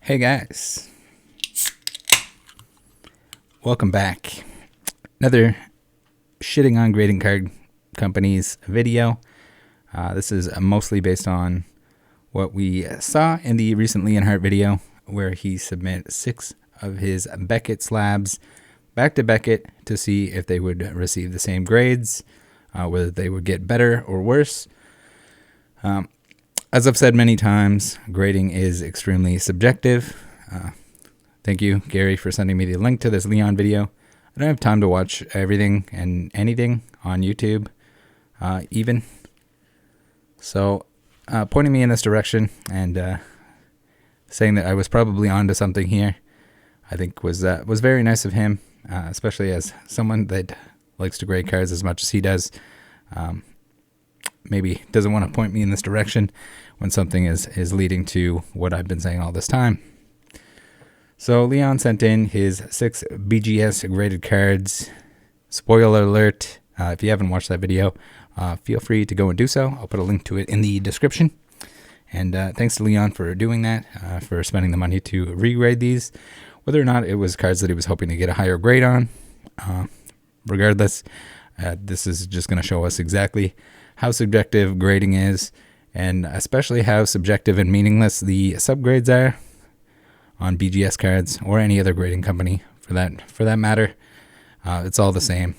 Hey guys, welcome back. Another shitting on grading card companies video. This is mostly based on what we saw in the recent Leonhart video, where he submit 6 of his Beckett slabs back to Beckett to see if they would receive the same grades, whether they would get better or worse. As I've said many times, grading is extremely subjective. Thank you, Gary, for sending me the link to this Leon video. I don't have time to watch everything and anything on YouTube, even. So, pointing me in this direction and saying that I was probably onto something here, I think was very nice of him, especially as someone that likes to grade cards as much as he does. Maybe doesn't want to point me in this direction when something is leading to what I've been saying all this time. So Leon sent in his 6 BGS graded cards. Spoiler alert, if you haven't watched that video, feel free to go and do so. I'll put a link to it in the description. And thanks to Leon for doing that, for spending the money to regrade these. Whether or not it was cards that he was hoping to get a higher grade on, regardless, this is just going to show us exactly how subjective grading is, and especially how subjective and meaningless the subgrades are on BGS cards or any other grading company for that matter. It's all the same.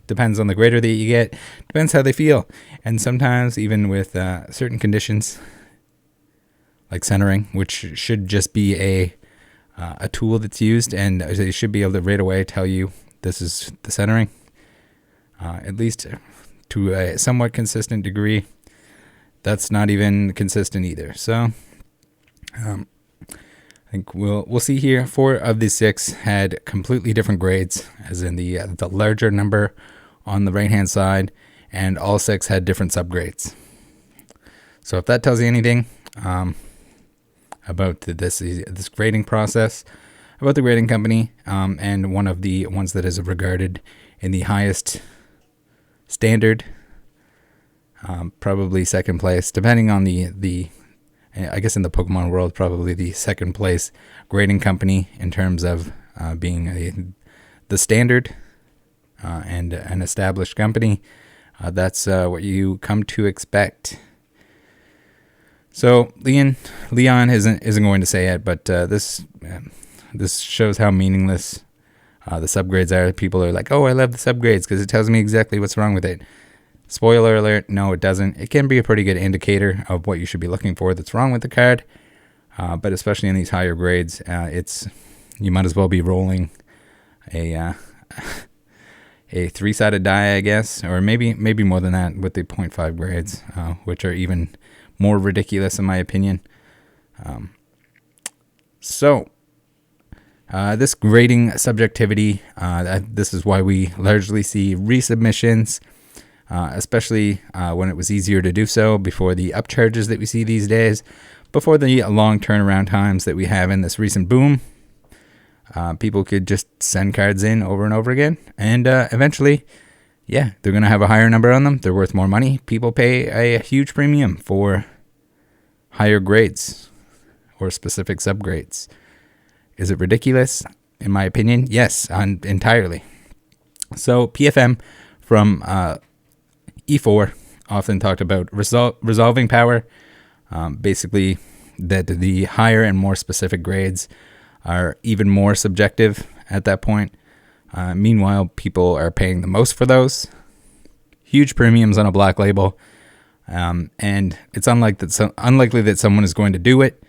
Depends on the grader that you get, depends how they feel, and sometimes even with certain conditions like centering, which should just be a tool that's used, and they should be able to right away tell you this is the centering, at least to a somewhat consistent degree. That's not even consistent either. So I think we'll see here. 4 of the 6 had completely different grades, as in the larger number on the right hand side, and all 6 had different subgrades. So if that tells you anything about this grading process, about the grading company, and one of the ones that is regarded in the highest standard, probably second place, depending on the I guess in the Pokemon world, probably the second place grading company in terms of being the standard and an established company. That's what you come to expect. So Leon isn't going to say it, but this shows how meaningless the subgrades are. People are like, "Oh, I love the subgrades because it tells me exactly what's wrong with it." Spoiler alert, no, it doesn't. It can be a pretty good indicator of what you should be looking for that's wrong with the card, but especially in these higher grades, you might as well be rolling a 3-sided die, I guess, or maybe more than that with the 0.5 grades, which are even more ridiculous in my opinion. This grading subjectivity, this is why we largely see resubmissions, especially when it was easier to do so before the upcharges that we see these days, before the long turnaround times that we have in this recent boom. People could just send cards in over and over again, and eventually, yeah, they're going to have a higher number on them. They're worth more money. People pay a huge premium for higher grades or specific subgrades. Is it ridiculous? In my opinion, yes, entirely. So PFM from E4 often talked about resolving power, basically that the higher and more specific grades are even more subjective at that point. Meanwhile, people are paying the most for those. Huge premiums on a black label, and it's unlikely that someone is going to do it.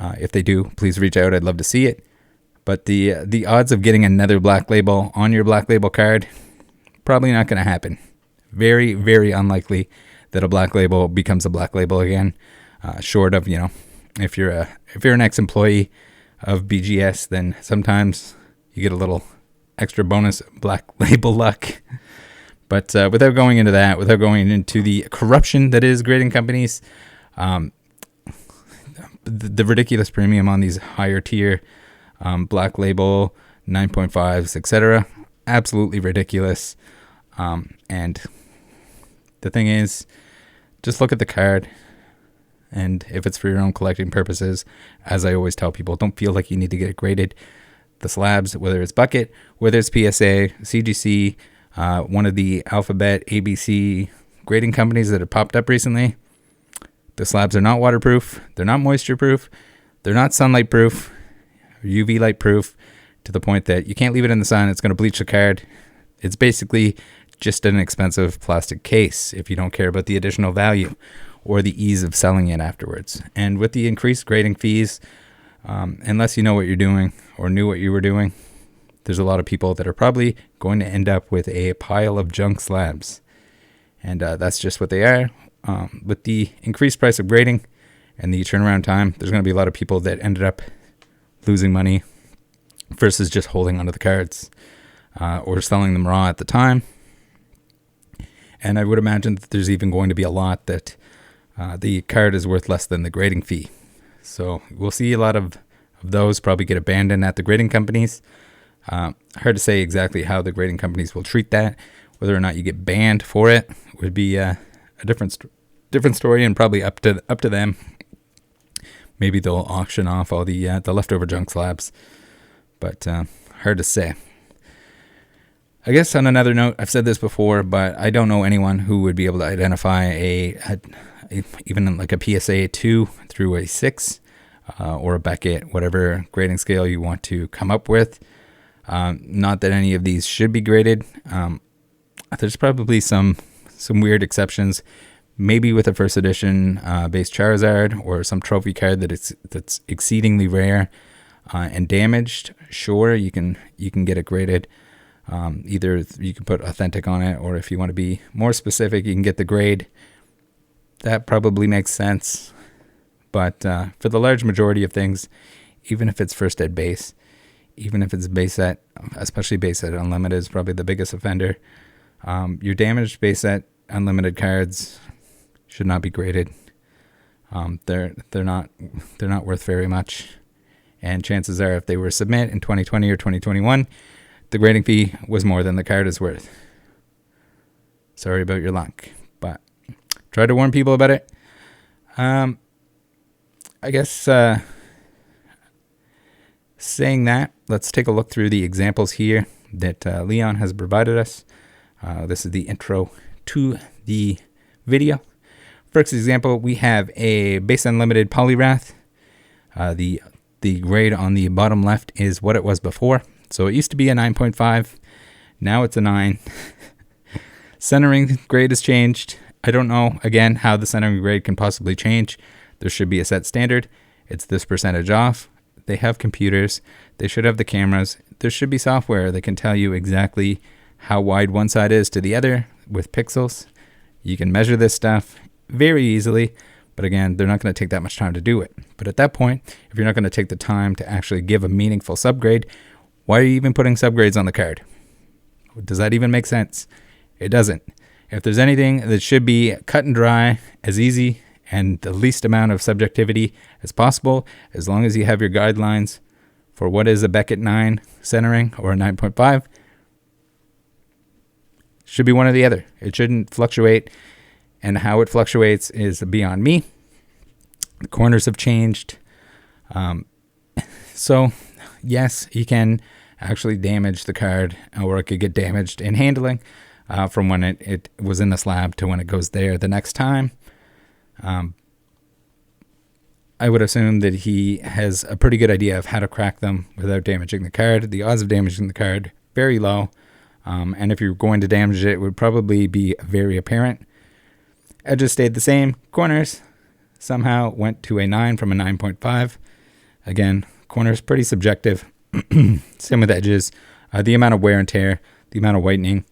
If they do, please reach out. I'd love to see it. But the odds of getting another black label on your black label card, probably not going to happen. Very, very unlikely that a black label becomes a black label again. Short of, if you're an ex-employee of BGS, then sometimes you get a little extra bonus black label luck. But without going into that, without going into the corruption that is grading companies, the ridiculous premium on these higher tier black label 9.5s, etc., absolutely ridiculous. And the thing is, just look at the card. And if it's for your own collecting purposes, as I always tell people, don't feel like you need to get it graded. The slabs, whether it's bucket, whether it's PSA, CGC, one of the alphabet ABC grading companies that have popped up recently, the slabs are not waterproof, they're not moisture proof, they're not sunlight proof, UV light proof, to the point that you can't leave it in the sun, it's going to bleach the card. It's basically just an expensive plastic case if you don't care about the additional value or the ease of selling it afterwards. And with the increased grading fees, unless you know what you're doing or knew what you were doing, there's a lot of people that are probably going to end up with a pile of junk slabs. And that's just what they are. With the increased price of grading and the turnaround time, there's going to be a lot of people that ended up losing money versus just holding onto the cards or selling them raw at the time. And I would imagine that there's even going to be a lot that the card is worth less than the grading fee. So we'll see a lot of those probably get abandoned at the grading companies. Hard to say exactly how the grading companies will treat that. Whether or not you get banned for it would be a different story, and probably up to them. Maybe they'll auction off all the leftover junk slabs, but hard to say. I guess on another note, I've said this before, but I don't know anyone who would be able to identify even like a PSA 2 through a 6 or a Beckett, whatever grading scale you want to come up with. Not that any of these should be graded. There's probably some weird exceptions, maybe with a first edition base Charizard or some trophy card that's exceedingly rare and damaged. Sure, you can get it graded. Either you can put authentic on it, or if you want to be more specific, you can get the grade. That probably makes sense. But for the large majority of things, even if it's first ed base, even if it's base set, especially base set unlimited is probably the biggest offender. Your damaged base set unlimited cards should not be graded. They're not worth very much. And chances are, if they were submit in 2020 or 2021, the grading fee was more than the card is worth. Sorry about your luck, but try to warn people about it. I guess saying that, let's take a look through the examples here that Leon has provided us. This is the intro to the video. First example, we have a base unlimited Poliwrath. The grade on the bottom left is what it was before. So it used to be a 9.5. Now it's a 9. Centering grade has changed. I don't know, again, how the centering grade can possibly change. There should be a set standard. It's this percentage off. They have computers. They should have the cameras. There should be software that can tell you exactly how wide one side is to the other with pixels. You can measure this stuff very easily. But again, they're not going to take that much time to do it. But at that point, if you're not going to take the time to actually give a meaningful subgrade, why are you even putting subgrades on the card? Does that even make sense? It doesn't. If there's anything that should be cut and dry, as easy and the least amount of subjectivity as possible, as long as you have your guidelines for what is a Beckett 9 centering or a 9.5, should be one or the other. It shouldn't fluctuate, and how it fluctuates is beyond me. The corners have changed. So, yes, you can actually damage the card, or it could get damaged in handling from when it was in the slab to when it goes there the next time. I would assume that he has a pretty good idea of how to crack them without damaging the card. The odds of damaging the card, very low. And if you're going to damage it, it would probably be very apparent. Edges stayed the same. Corners somehow went to a 9 from a 9.5. Again, corners pretty subjective. Same with edges. The amount of wear and tear, the amount of whitening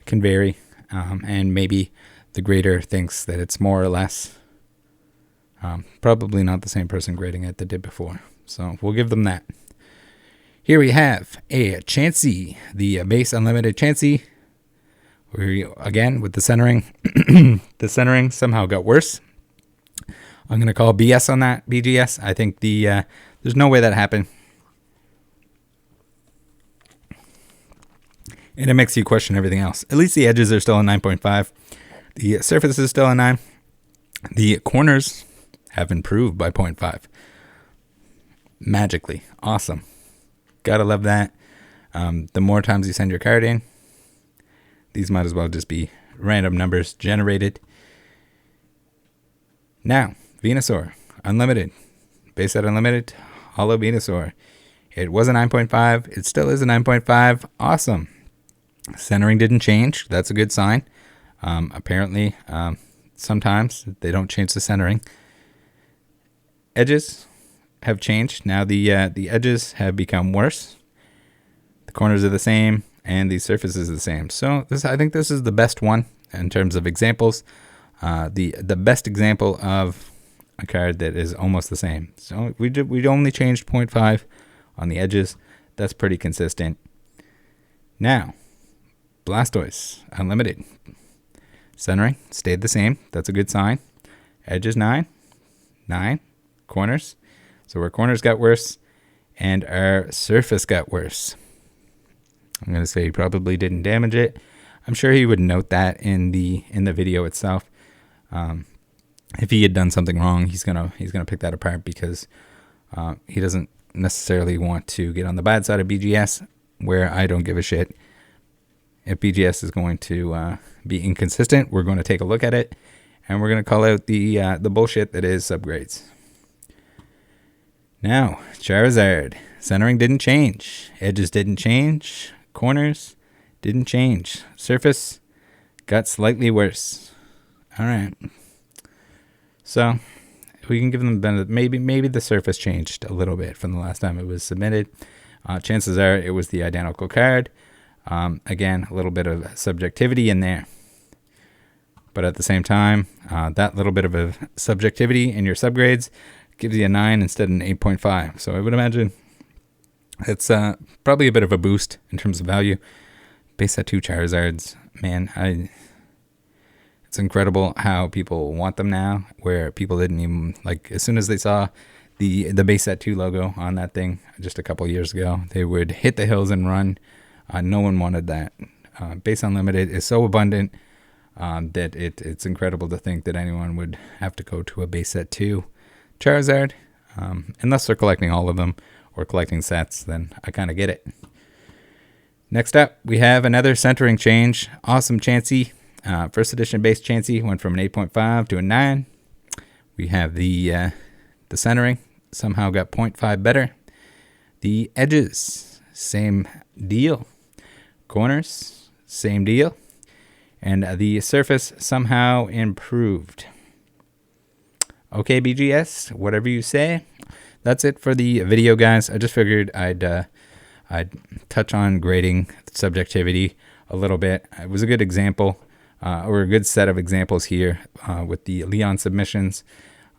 can vary. And maybe the grader thinks that it's more or less. Probably not the same person grading it that did before. So we'll give them that. Here we have a Chansey, the base unlimited Chansey. Where again, with the centering, the centering somehow got worse. I'm going to call BS on that, BGS. I think there's no way that happened. And it makes you question everything else. At least the edges are still a 9.5. The surface is still a 9. The corners have improved by 0.5. Magically. Awesome. Gotta love that. The more times you send your card in, these might as well just be random numbers generated. Now, Venusaur, Unlimited. Base set Unlimited, Holo Venusaur. It was a 9.5. It still is a 9.5. Awesome. Centering didn't change. That's a good sign. Apparently, sometimes they don't change the centering. Edges have changed. Now the edges have become worse. The corners are the same, and the surface is the same. So I think this is the best one in terms of examples. The best example of a card that is almost the same. So we only changed 0.5 on the edges. That's pretty consistent. Now, Blastoise, Unlimited. Centering stayed the same. That's a good sign. Edges 9. Corners. So our corners got worse, and our surface got worse. I'm going to say he probably didn't damage it. I'm sure he would note that in the video itself. If he had done something wrong, he's gonna pick that apart, because he doesn't necessarily want to get on the bad side of BGS, where I don't give a shit. If BGS is going to be inconsistent, we're going to take a look at it, and we're going to call out the bullshit that is Subgrades. Now, Charizard. Centering didn't change. Edges didn't change. Corners didn't change. Surface got slightly worse. All right. So we can give them the benefit. Maybe the surface changed a little bit from the last time it was submitted. Chances are it was the identical card. Again, a little bit of subjectivity in there. But at the same time, that little bit of a subjectivity in your subgrades gives you a 9 instead of an 8.5. So I would imagine it's probably a bit of a boost in terms of value. Base set 2 Charizards, man, it's incredible how people want them now, where people didn't even, like, as soon as they saw the base set 2 logo on that thing just a couple years ago, they would hit the hills and run. No one wanted that. Base Unlimited is so abundant that it's incredible to think that anyone would have to go to a base set 2 Charizard. Unless they're collecting all of them or collecting sets, then I kind of get it. Next up, we have another centering change. Awesome Chansey. First edition base Chansey went from an 8.5 to a 9. We have the centering somehow got 0.5 better. The edges, same deal. Corners, same deal. And the surface somehow improved. Okay, BGS, whatever you say. That's it for the video, guys. I just figured I'd touch on grading subjectivity a little bit. It was a good example, or a good set of examples here with the Leon submissions.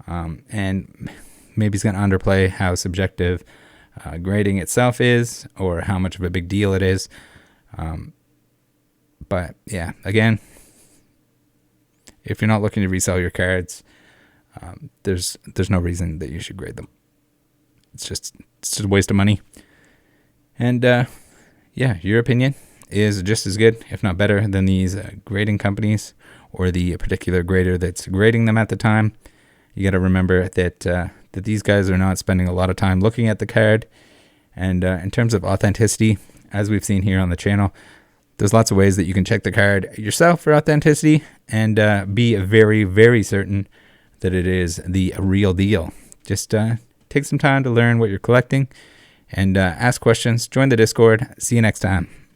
And maybe he's going to underplay how subjective grading itself is, or how much of a big deal it is. But yeah, again, if you're not looking to resell your cards, there's no reason that you should grade them. It's just a waste of money. And yeah, your opinion is just as good, if not better, than these grading companies or the particular grader that's grading them at the time. You got to remember that these guys are not spending a lot of time looking at the card. And in terms of authenticity, as we've seen here on the channel, there's lots of ways that you can check the card yourself for authenticity and be very, very certain that it is the real deal. Just take some time to learn what you're collecting and ask questions. Join the Discord. See you next time.